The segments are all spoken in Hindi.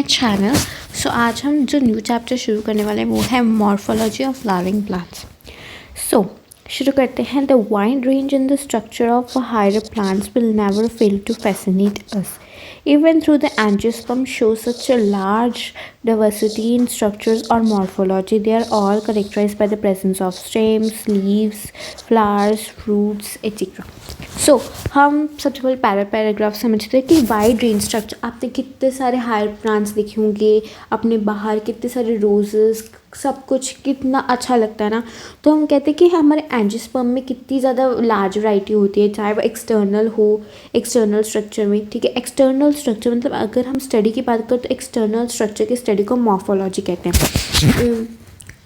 My channel. सो आज हम जो न्यू चैप्टर शुरू करने वाले हैं वो है morphology of flowering plants. So शुरू करते हैं। The wide range in the structure of higher plants will never fail to fascinate us even through the angiosperm shows such a large diversity in structures or morphology. They are all characterized by the presence of stems, leaves, flowers, fruits, etc. सो हम सबसे पहले पैराग्राफ समझते हैं कि वाइड रेंज स्ट्रक्चर। आपने कितने सारे हायर प्लांट्स देखे होंगे अपने बाहर, कितने सारे रोजेस, सब कुछ कितना अच्छा लगता है ना। तो हम कहते हैं कि हमारे एंजियोस्पर्म में कितनी ज़्यादा लार्ज वैरायटी होती है, चाहे वो एक्सटर्नल हो, एक्सटर्नल स्ट्रक्चर में। ठीक है, एक्सटर्नल स्ट्रक्चर मतलब अगर हम स्टडी की बात करें तो एक्सटर्नल स्ट्रक्चर की स्टडी को मॉर्फोलॉजी कहते हैं।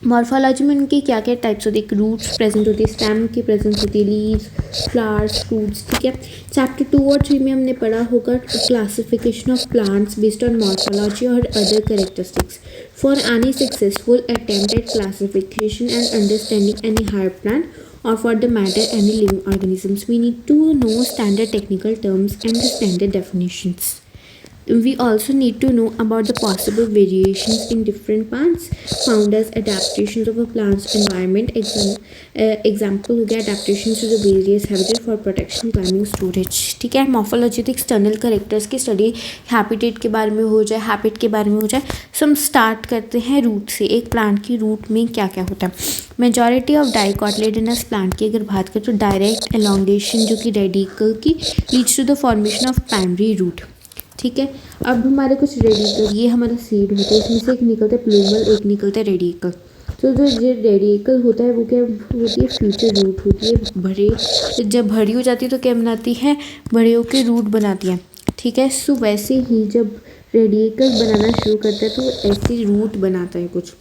मॉर्फोलॉजी में उनकी क्या क्या टाइप्स होती है, रूट्स प्रेजेंट होती है, स्टेम की प्रेजेंस होती है, लीव्स, फ्लावर्स, फ्रूट्स। ठीक है, चैप्टर 2 और 3 में हमने पढ़ा होगा classification of plants based on morphology और other characteristics. For any successful attempt at classification and understanding any higher plant or for the matter any living organisms, we need to know standard technical terms and the standard definitions. We also need to know about the possible variations in different plants found as adaptations of a plant's environment. Example हो गया adaptations to the various habitat for protection, climbing, storage. ठीक है, मॉर्फोलॉजी तो एक्सटर्नल करेक्टर्स की स्टडी, हैबिटेट के बारे में हो जाए, हैबिट के बारे में हो जाए। सो हम स्टार्ट करते हैं रूट से। एक प्लांट की रूट में क्या क्या होता है। मेजॉरिटी ऑफ डाइकोटिलेडोनस प्लांट की अगर बात करें तो डायरेक्ट एलोंगेशन जो कि रेडिकल की leads to the formation of primary root. ठीक है, अब हमारे कुछ रेडिकल, ये हमारा सीड होता है, इसमें से एक निकलता है प्लूमल, एक निकलता है रेडिकल। तो जो रेडिकल होता है वो क्या होती है, फ्यूचर रूट होती है। बड़े जब बड़ी हो जाती है तो क्या बनाती है, बड़े होकर रूट बनाती है। ठीक है, सो वैसे ही जब रेडिकल बनाना शुरू करता है तो ऐसी रूट बनाता है कुछ,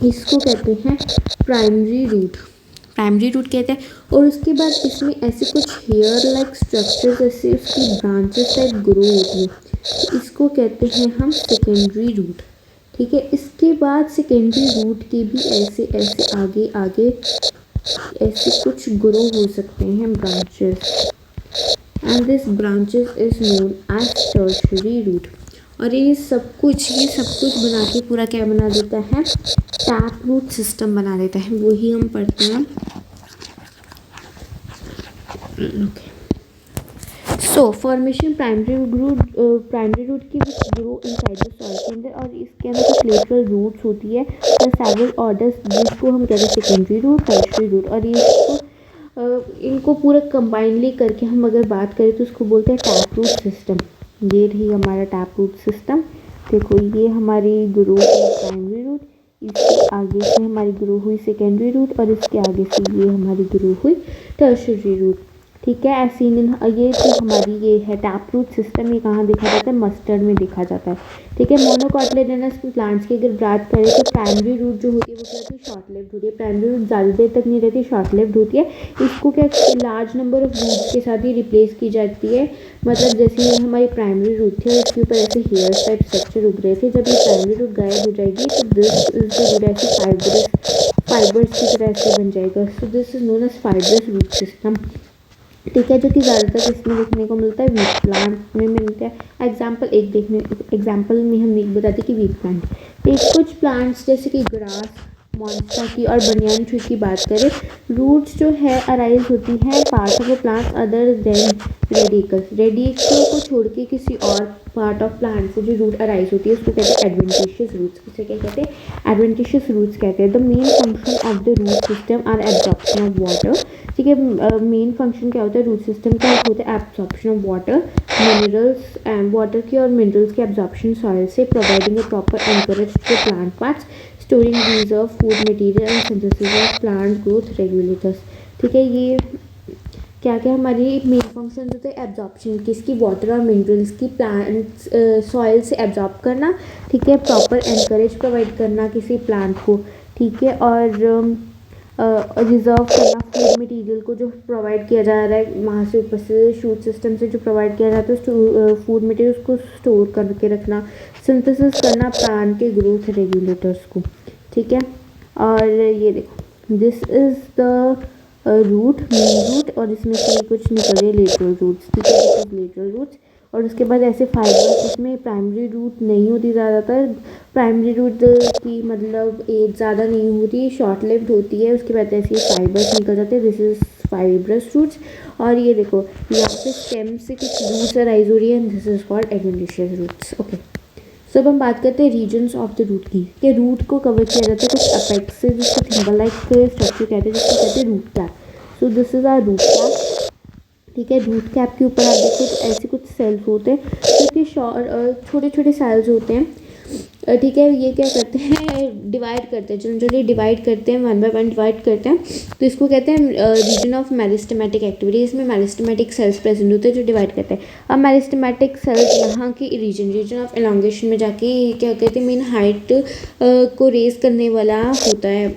इसको कहते हैं प्राइमरी रूट। प्राइमरी रूट कहते हैं। और उसके बाद इसमें ऐसे कुछ हेयर लाइक स्ट्रक्चर जैसे उसकी ब्रांचेस टाइप ग्रो होती है, इसको कहते हैं हम सेकेंडरी रूट। ठीक है, इसके बाद सेकेंडरी रूट के भी ऐसे ऐसे आगे आगे ऐसे कुछ ग्रो हो सकते हैं branches, and this branches is known as tertiary root. और ये सब कुछ बना के पूरा क्या बना देता है, टैप रूट सिस्टम बना देता है। वही हम पढ़ते हैं। सो फॉर्मेशन प्राइमरी रूट की ग्रो इनसाइड द सॉइल के अंदर, और इसके अंदर कुछ लेटरल रूट्स होती है सेवरल ऑर्डर्स, जिसको हम कहते हैं सेकेंडरी रूट, टर्शियरी रूट। और ये इनको पूरा कंबाइनली करके हम अगर बात करें तो उसको बोलते हैं टैप रूट सिस्टम। ये रही हमारा टैप रूट सिस्टम। देखो, ये हमारी ग्रो हुई प्राइमरी रूट, इसके आगे से हमारी ग्रो हुई सेकेंडरी रूट, और इसके आगे से ये हमारी ग्रो हुई टर्शियरी रूट। ठीक है, ऐसी ये तो हमारी ये है टैप रूट सिस्टम। ये कहाँ देखा जाता है, मस्टर्ड में देखा जाता है। ठीक है, मोनोकोटिलेडोनस प्लांट्स की अगर बात करें तो प्राइमरी रूट जो होती है वो क्या होती है, शॉर्ट लिव्ड होती है। प्राइमरी रूट ज़्यादा देर तक नहीं रहती, शॉर्ट लिव्ड होती है। इसको क्या लार्ज नंबर ऑफ रूट्स के साथ ही रिप्लेस की जाती है। मतलब जैसे ये हमारी प्राइमरी रूट थी और इसके ऊपर ऐसे हेयर टाइप स्ट्रक्चर उग रहे थे, जब ये प्राइमरी रूट गायब हो जाएगी तो दिस इज ऐसे फाइबर्स की तरह ऐसे बन जाएगा। So this is known as fibrous root system. ठीक है, जो कि ज़्यादातर इसमें देखने को मिलता है, वीट प्लांट में मिलता है। एग्जाम्पल में हम एक बताते हैं कि वीट प्लांट। एक कुछ प्लांट्स जैसे कि ग्रास, मॉन्स्टा की और बनियान ट्री की बात करें, रूट्स जो है अराइज होती हैं part of a plant other than radical को छोड़ के किसी और पार्ट ऑफ प्लांट से जो रूट अराइज होती है उसको कहते हैं एडवेंटिशियस रूट्स। इसे क्या कहते हैं, एडवेंटिशियस रूट्स कहते हैं। The main function of the root system are absorption of water. ठीक है, मेन फंक्शन क्या होता है रूट सिस्टम का, होता है absorption of water, minerals and water की और मिनरल्स के एब्जॉर्प्शन सॉइल से, providing a proper anchorage to plant parts, storing reserve food material and synthesis of plant growth regulators. ठीक है, ये क्या क्या हमारी मेन फंक्शन होते हैं, एब्जॉर्प्शन किसकी, वाटर और मिनरल्स की प्लांट्स सॉइल से एब्जॉर्ब करना। ठीक है, प्रॉपर एनकरेज प्रोवाइड करना किसी प्लांट को। ठीक है, और रिजर्व करना फूड मटेरियल को जो प्रोवाइड किया जा रहा है वहाँ से, ऊपर से शूट सिस्टम से जो प्रोवाइड किया जाता है फूड मटेरियल उसको स्टोर करके रखना, सिंथेसिस करना प्लांट के ग्रोथ रेगुलेटर्स को। ठीक है, और ये देखो this is the root, main root, और इसमें से कुछ निकले लेटरल रूट्स। ठीक है, लेटरल रूट्स। और उसके बाद ऐसे फाइबर्स, इसमें प्राइमरी रूट नहीं होती ज़्यादातर, प्राइमरी रूट की मतलब एज ज़्यादा नहीं होती, शॉर्ट लिव्ड होती है, उसके बाद ऐसे फाइबर्स निकल जाते हैं, दिस इज़ फाइब्रस रूट्स। और ये देखो यहाँ पे स्टेम से कुछ रूट्स राइज हो रही है, this is called adventitious roots. Okay, so अब हम बात करते हैं रीजन्स ऑफ द रूट की, कि रूट को कवर किया जाता है कुछ अपेक्स से, जिसको थिम्बल लाइक स्ट्रक्चर कहते हैं, जिसको कहते हैं root cap. So this is our root cap. ठीक है, रूट कैप के ऊपर आप देखो तो ऐसे कुछ सेल्स होते हैं जो कि छोटे छोटे सेल्स होते हैं। ठीक है, ये क्या करते हैं, डिवाइड करते हैं, जनरली डिवाइड करते हैं, 1 बाय 1 डिवाइड करते हैं। तो इसको कहते हैं रीजन ऑफ मेरिस्टेमेटिक एक्टिविटी। इसमें मेरिस्टेमेटिक सेल्स प्रेजेंट होते हैं जो डिवाइड करते हैं। अब मेरिस्टेमेटिक सेल्स यहाँ की रीजन ऑफ एलोंगेशन में जाके क्या कहते हैं, मेन हाइट को रेज करने वाला होता है,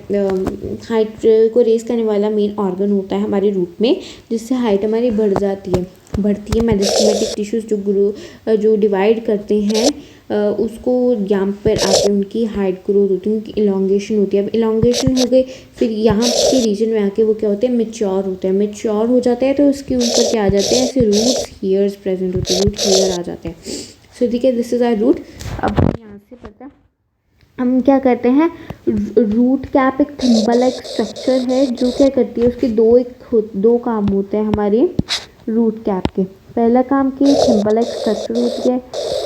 हाइट को रेज करने वाला मेन ऑर्गन होता है हमारे रूट में, जिससे हाइट हमारी बढ़ती है। मेरिस्टेमेटिक टिश्यूज जो डिवाइड करते हैं उसको यहाँ पर आके उनकी हाइट ग्रोथ होती है, उनकी इलोंगेशन होती है। अब इलोंगेशन हो गई, फिर यहाँ के रीजन में आके वो क्या होते हैं, मेच्योर होते हैं। मेच्योर हो जाते हैं तो उसके ऊपर क्या आ जाते हैं, ऐसे रूट हेयर्स प्रेजेंट होते हैं, रूट हेयर आ जाते हैं। सो ठीक है, दिस इज आर रूट। अब यहाँ से पता है हम क्या करते हैं, रूट कैप एक थिम्बल लाइक स्ट्रक्चर है जो क्या करती है, उसके दो काम होते हैं हमारे रूट कैप के। पहला काम कि थिम्बल लाइक स्ट्रक्चर होती है,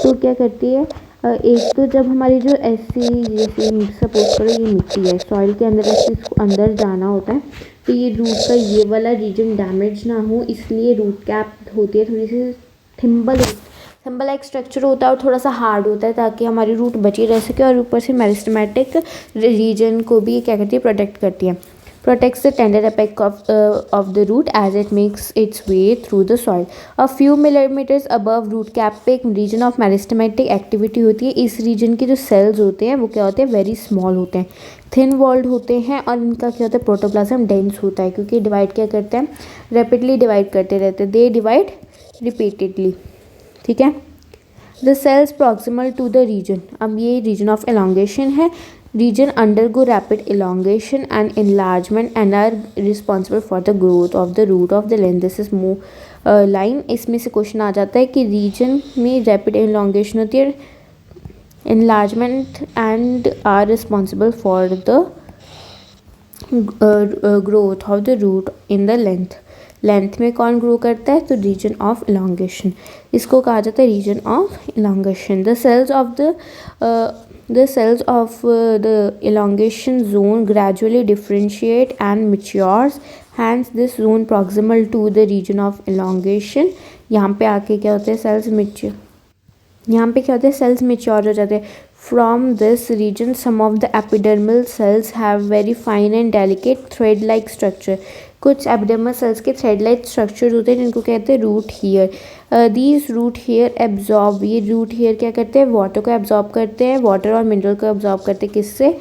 तो क्या करती है, एक तो जब हमारी जो ऐसी, जैसे सपोज करो ये मिट्टी है, सॉइल के अंदर ऐसे इसको अंदर जाना होता है, तो ये रूट का ये वाला रीजन डैमेज ना हो, इसलिए रूट कैप होती है थोड़ी सी थिम्बल लाइक स्ट्रक्चर होता है और थोड़ा सा हार्ड होता है, ताकि हमारी रूट बची रह सके, और ऊपर से मेरिस्टेमेटिक रीजन को भी क्या करती है, प्रोटेक्ट करती है। Protects the tender apex of the root as it makes its way through the soil. A few millimeters above root cap पे एक region of meristematic activity होती है। इस region के जो cells होते हैं वो क्या होते हैं, very small होते हैं, thin walled होते हैं, और इनका क्या होता है, प्रोटोप्लाज्म dense होता है, क्योंकि डिवाइड क्या करते हैं, rapidly डिवाइड करते रहते हैं, they divide repeatedly। ठीक है, the cells proximal to the region, अब ये region of elongation है, region undergo rapid elongation and enlargement and are responsible for the growth of the root of the length. This is more line। इसमें से क्वेश्चन आ जाता है कि region में rapid elongation होती है, enlargement and are responsible for the growth of the root in the length। Length में कौन ग्रो करता है, तो रीजन ऑफ इलोंगेशन, इसको कहा जाता है region of elongation. The cells of the elongation zone gradually differentiate and matures, hence this zone proximal to the region of elongation। यहाँ पे आके क्या होता है, सेल्स मेच्योर हो जाते हैं। From this region some of the epidermal cells have very fine and delicate thread like structure. कुछ एपिडर्मल सेल्स के थ्रेड लाइक स्ट्रक्चर होते हैं जिनको कहते हैं root hair. These root hair absorb, ये रूट हेयर क्या करते हैं, वाटर को एब्जॉर्ब करते हैं, वाटर और मिनरल को एब्जॉर्ब करते हैं, किससे,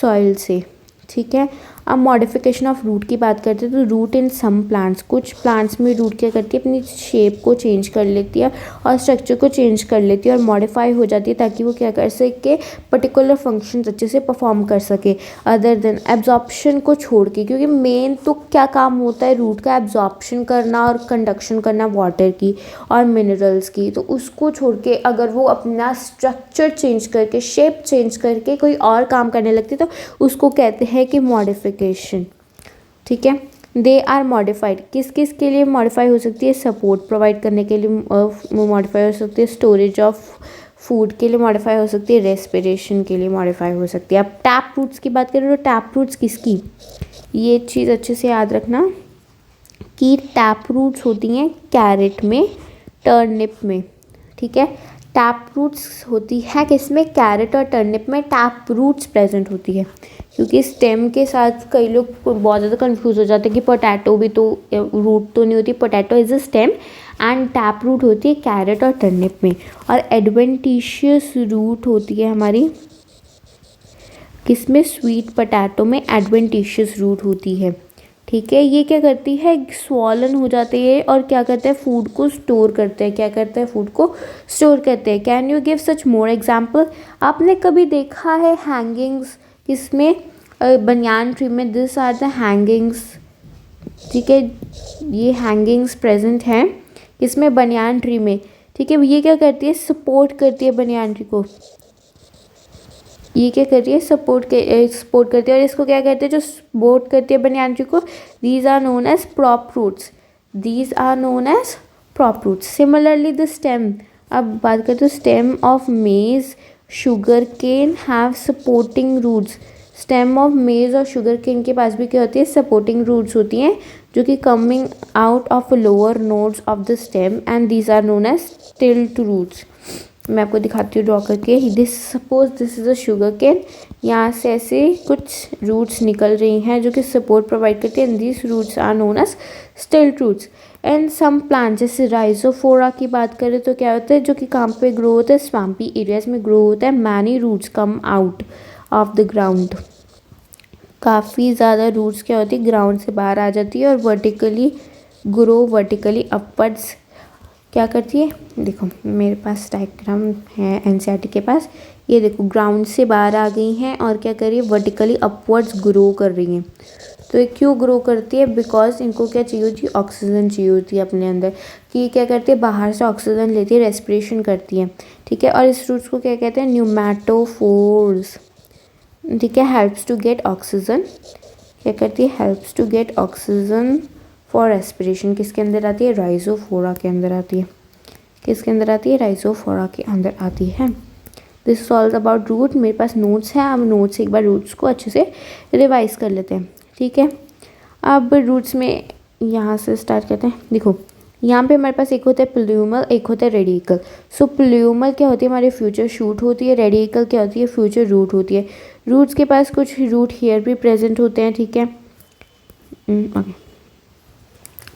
सॉइल से। ठीक है, अब मॉडिफिकेशन ऑफ रूट की बात करते हैं, तो रूट इन सम प्लांट्स, कुछ प्लांट्स में रूट क्या करती है, अपनी शेप को चेंज कर लेती है और स्ट्रक्चर को चेंज कर लेती है और मॉडिफाई हो जाती है, ताकि वो क्या कर सके, पर्टिकुलर फंक्शन अच्छे से परफॉर्म कर सके, अदर देन एब्जॉर्प्शन को छोड़ के, क्योंकि मेन तो क्या काम होता है रूट का, एब्जॉर्प्शन करना और कंडक्शन करना वाटर की और मिनरल्स की, तो उसको छोड़ के अगर वो अपना स्ट्रक्चर चेंज करके, शेप चेंज करके कोई और काम करने लगती है, तो उसको कहते हैं कि मॉडिफिकेशन। ठीक है, दे आर मॉडिफाइड, किस किस के लिए मॉडिफाई हो सकती है, सपोर्ट प्रोवाइड करने के लिए मॉडिफाई हो सकती है, स्टोरेज ऑफ फूड के लिए मॉडिफाई हो सकती है, रेस्पिरेशन के लिए मॉडिफाई हो सकती है। अब टैप रूट्स की बात करें तो टैप रूट्स किसकी, ये चीज़ अच्छे से याद रखना कि टैप रूट्स होती हैं कैरेट में, टर्निप में। ठीक है, टैप रूट्स होती है किसमें, कैरेट और टर्निप में टैप रूट्स प्रेजेंट होती है, क्योंकि स्टेम के साथ कई लोग बहुत ज़्यादा कंफ्यूज हो जाते हैं कि पोटैटो भी तो रूट तो नहीं होती, potato is a stem and tap root होती है कैरेट और टर्निप में। और एडवेंटिशियस रूट होती है हमारी किसमें, स्वीट पोटैटो में एडवेंटिशियस रूट होती है। ठीक है, ये क्या करती है, स्वॉलन हो जाती है और क्या करते हैं, फूड को स्टोर करते हैं, क्या करते हैं, फूड को स्टोर करते हैं। Can you give such more example, आपने कभी देखा है हैंगिंग्स किसमें, बनियान ट्री में, दिस आर द हैंगिंग्स। ठीक है, ये हैंगिंग्स प्रेजेंट हैं किसमें, बनियान ट्री में। ठीक है, ये क्या करती है, सपोर्ट करती है बनियान ट्री को, ये क्या कर रही है, सपोर्ट करती है। और इसको क्या कहते हैं, जो सपोर्ट करती है बनियान ट्री को, these are known as prop roots, these are known as prop roots. Similarly the stem, अब बात करते हैं stem of maize, sugarcane have supporting roots. Stem of maize और शुगर केन के पास भी क्या होती है, सपोर्टिंग रूट्स होती हैं, जो कि coming out of lower nodes of the stem, and these are known as stilt roots. मैं आपको दिखाती हूँ ड्रॉ करके। This suppose this is a sugarcane, यहाँ से ऐसे कुछ रूट्स निकल रही हैं जो कि सपोर्ट प्रोवाइड करती हैं, and this roots are known as stilt roots. And some plant, जैसे राइजोफोरा की बात करें तो क्या होता है, जो कि कहाँ पे ग्रो होता है, स्वाम्पी एरियाज में ग्रो होता है। Many roots come out of the ground, काफ़ी ज़्यादा रूट्स क्या होती है, ग्राउंड से बाहर आ जाती है और वर्टिकली ग्रो, वर्टिकली अपवर्ड्स क्या करती है। देखो मेरे पास डायग्राम है एनसीईआरटी के पास, ये देखो ग्राउंड से बाहर आ गई हैं और क्या कर रही है, वर्टिकली अपवर्ड्स ग्रो कर रही हैं। तो ये क्यों ग्रो करती है, बिकॉज इनको क्या चाहिए होती है, ऑक्सीजन चाहिए होती है अपने अंदर, कि ये क्या करती है, बाहर से ऑक्सीजन लेती है, रेस्पिरेशन करती है, ठीक है। और इस रूट्स को क्या कहते हैं, न्यूमैटोफोर्स, ठीक है, हेल्प्स टू गेट ऑक्सीजन, क्या करती है, helps to get oxygen for respiration. किसके अंदर आती है, राइजोफोरा के अंदर आती है, किसके अंदर आती है, राइजोफोरा के अंदर आती है। This is all about root. मेरे पास नोट्स हैं, अब नोट्स से एक बार रूट्स को अच्छे से रिवाइज कर लेते हैं, ठीक है। अब रूट्स में यहाँ से स्टार्ट करते हैं। देखो यहाँ पे हमारे पास एक होता है प्लूमल, एक होता है रेडिकल। सो प्लूमल क्या होती है, हमारी फ्यूचर शूट होती है, रेडिकल क्या होती है, फ्यूचर रूट होती है। रूट्स के पास कुछ रूट हेयर भी प्रेजेंट होते हैं, ठीक है। ओके,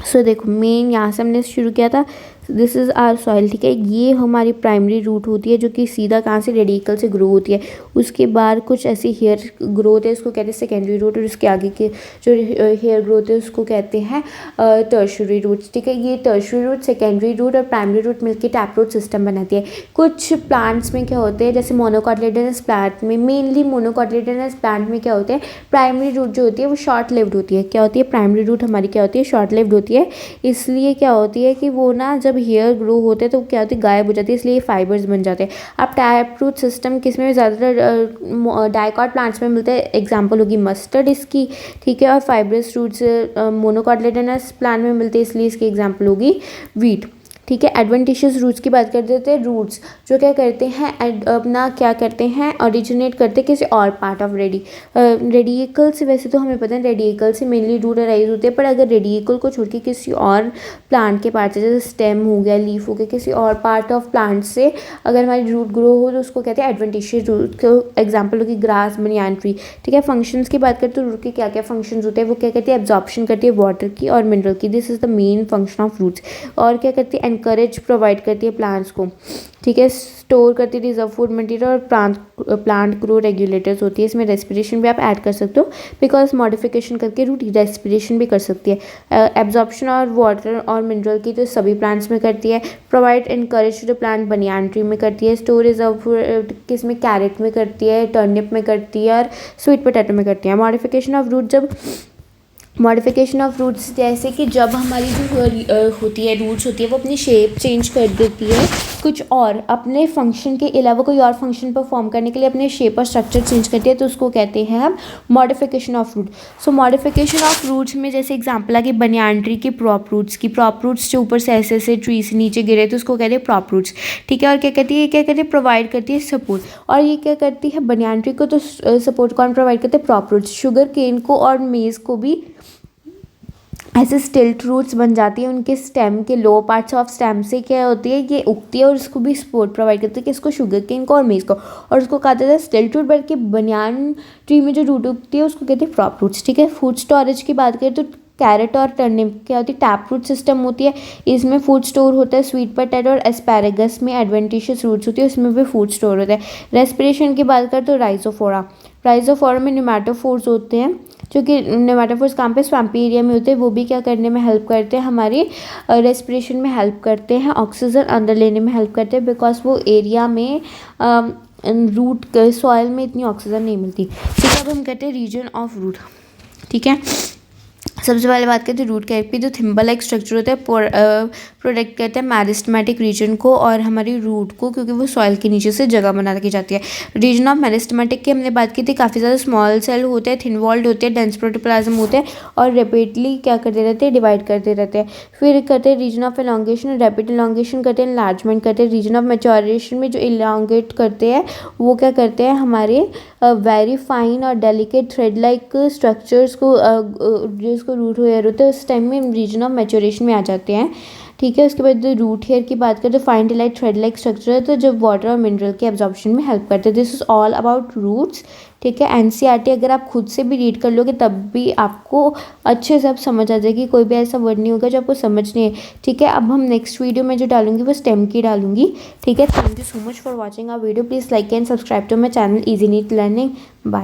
सो देखो मेन यहाँ से हमने शुरू किया था, दिस इज़ आर सॉइल, ठीक है। ये हमारी प्राइमरी रूट होती है जो कि सीधा कहाँ से, रेडिकल से ग्रो होती है। उसके बाद कुछ ऐसी हेयर ग्रोथ है, उसको कहते हैं सेकेंडरी रूट, और उसके आगे के जो हेयर ग्रोथ है उसको कहते हैं टर्शरी रूट्स, ठीक है। ये टर्शरी रूट, सेकेंडरी रूट और प्राइमरी रूट मिलकर टैप रूट सिस्टम बनाती है। कुछ प्लांट्स में क्या होते हैं, जैसे मोनोकॉटिलेडनस प्लांट में, मेनली मोनोकॉटिलेडनस प्लांट में क्या होते हैं, प्राइमरी रूट जो होती है वो शॉर्ट लिव्ड होती है। क्या होती है, प्राइमरी रूट हमारी क्या होती है, शॉर्ट लिव्ड होती है। इसलिए क्या होती है कि वो ना जब हेयर ग्रो होते हैं तो क्या होती है, गायब हो जाती है, इसलिए फाइबर्स बन जाते हैं। अब टैप रूट सिस्टम किस में ज़्यादातर, डाइकॉट प्लांट्स में मिलते हैं, एग्जांपल होगी मस्टर्ड इसकी, ठीक है। और फाइब्रस रूट्स मोनोकॉटिलेडनस प्लांट में मिलते हैं, इसलिए इसकी एग्जांपल होगी वीट, ठीक है। एडवेंटिशियस रूट्स की बात कर देते हैं। रूट्स जो क्या करते हैं, अपना क्या करते हैं, ओरिजिनेट करते हैं किसी और पार्ट ऑफ रेडिकल से। वैसे तो हमें पता है रेडिकल से मेनली रूट अराइज होते हैं, पर अगर रेडिकल को छोड़ के किसी और प्लांट के पार्ट से, जैसे स्टेम हो गया, लीफ हो गया, किसी और पार्ट ऑफ प्लांट से अगर हमारी रूट ग्रो हो तो उसको कहते हैं एडवेंटिशियस रूट। को एग्जाम्पल होगी ग्रास, बनियान ट्री, ठीक है। फंक्शंस की बात करते हैं तो रूट के क्या क्या फंक्शंस होते हैं, वो क्या कहते हैं, एब्जॉर्प्शन करती है वाटर की और मिनरल की, this is the main function of roots. और क्या करती है, एनकरेज प्रोवाइड करती है प्लांट्स को, ठीक है। स्टोर करती है रिजर्व फूड मटेरियल, और प्लांट ग्रो रेगुलेटर्स होती है। इसमें रेस्पिरेशन भी आप ऐड कर सकते हो, बिकॉज मॉडिफिकेशन करके रूट रेस्पिरेशन भी कर सकती है। एब्जॉर्प्शन और वाटर और मिनरल की तो सभी प्लांट्स में करती है। Provide anchorage to plant banyan tree में करती है। स्टोर रिजर्व किस में, कैरेट में करती है, टर्निप में करती है, और स्वीट पोटैटो में करती है। मॉडिफिकेशन ऑफ रूट, जब मॉडिफिकेशन ऑफ रूट्स जैसे कि जब हमारी जो होती है रूट्स होती है वो अपनी शेप चेंज कर देती है, कुछ और अपने फंक्शन के अलावा कोई और फंक्शन परफॉर्म करने के लिए अपने शेप और स्ट्रक्चर चेंज करती है, तो उसको कहते हैं हम modification of root. So modification of roots में जैसे एग्जांपल आ गई बनियान ट्री की प्रॉप रूट्स की। प्रॉप रूट्स जो ऊपर से ऐसे ट्री से नीचे गिरे तो उसको कहते हैं प्रॉप रूट्स, ठीक है। और क्या कहती है, क्या कहती है, प्रोवाइड करती है सपोर्ट। और ये क्या करती है, बनियान ट्री को तो सपोर्ट कौन प्रोवाइड करते हैं, प्रॉप रूट्स। शुगर केन को और मेज को भी ऐसे स्टिल्ट रूट्स बन जाती है, उनके स्टेम के लो पार्ट्स ऑफ स्टेम से क्या होती है, ये उगती है और उसको भी सपोर्ट प्रोवाइड करती है, कि इसको शुगर केन को और मेज को, और उसको कहा जाता है स्टिल्ट रूट। बल्कि बनियान ट्री में जो रूट उगती है उसको कहते हैं प्रॉप रूट्स, ठीक है। फूड स्टोरेज की बात करें तो कैरेट और टर्निप क्या होती है, टैप रूट सिस्टम होती है, इसमें फूड स्टोर होता है। स्वीट पोटैटो और एस्पैरेगस में एडवेंटिशियस रूट्स होती है, उसमें भी फूड स्टोर होता है। रेस्पिरेशन की बात करें तो राइजोफोरा में न्यूमैटोफोर्स होते हैं, जो कि न्यूमैटोफोर्स काम पे स्वाम्पी एरिया में होते हैं, वो भी क्या करने में हेल्प करते हैं, हमारी रेस्पिरेशन में हेल्प करते हैं, ऑक्सीजन अंदर लेने में हेल्प करते हैं, बिकॉज वो एरिया में रूट सॉइल में इतनी ऑक्सीजन नहीं मिलती, ठीक है। अब हम कहते हैं रीजन ऑफ रूट, ठीक है। सबसे पहले बात करते हैं रूट कैप की। जो थिम्बल लाइक स्ट्रक्चर होता है प्रोटेक्ट करता है मेरिस्टेमेटिक रीजन को और हमारी रूट को, क्योंकि वो सॉइल के नीचे से जगह बना के जाती है। रीजन ऑफ मेरिस्टेमेटिक की हमने बात की थी, काफ़ी ज़्यादा स्मॉल सेल होते हैं, थिन वॉल्ड होते हैं, डेंस प्रोटोप्लाज्म होते हैं और रेपिडली क्या करते रहते हैं, डिवाइड करते रहते हैं। फिर करते हैं region of elongation, rapid elongation करते हैं, एनलार्जमेंट करते हैं। रीजन ऑफ मैच्योरेशन में जो इलांगेट करते हैं वो क्या करते हैं, हमारे वेरी फाइन और डेलिकेट थ्रेड लाइक स्ट्रक्चर्स को जिसको रूट हेयर होता है उस टाइम में रीजन ऑफ मैच्योरेशन में आ जाते हैं। ठीक है, उसके बाद रूट हेयर की बात करें तो fine delight thread like structure है, तो जब वाटर और मिनरल के एब्जॉर्प्शन में हेल्प करते हैं। This is all about roots. ठीक है, एनसीईआरटी अगर आप खुद से भी रीड कर लोगे तब भी आपको अच्छे से अब समझ आ जाएगी, कोई भी ऐसा वर्ड नहीं होगा जो आपको समझ नहीं है। ठीक है, अब हम नेक्स्ट वीडियो में जो डालूंगी वो स्टेम की डालूंगी। ठीक है, thank you so much for watching our video. Please like and subscribe to my channel easy NEET learning. Bye.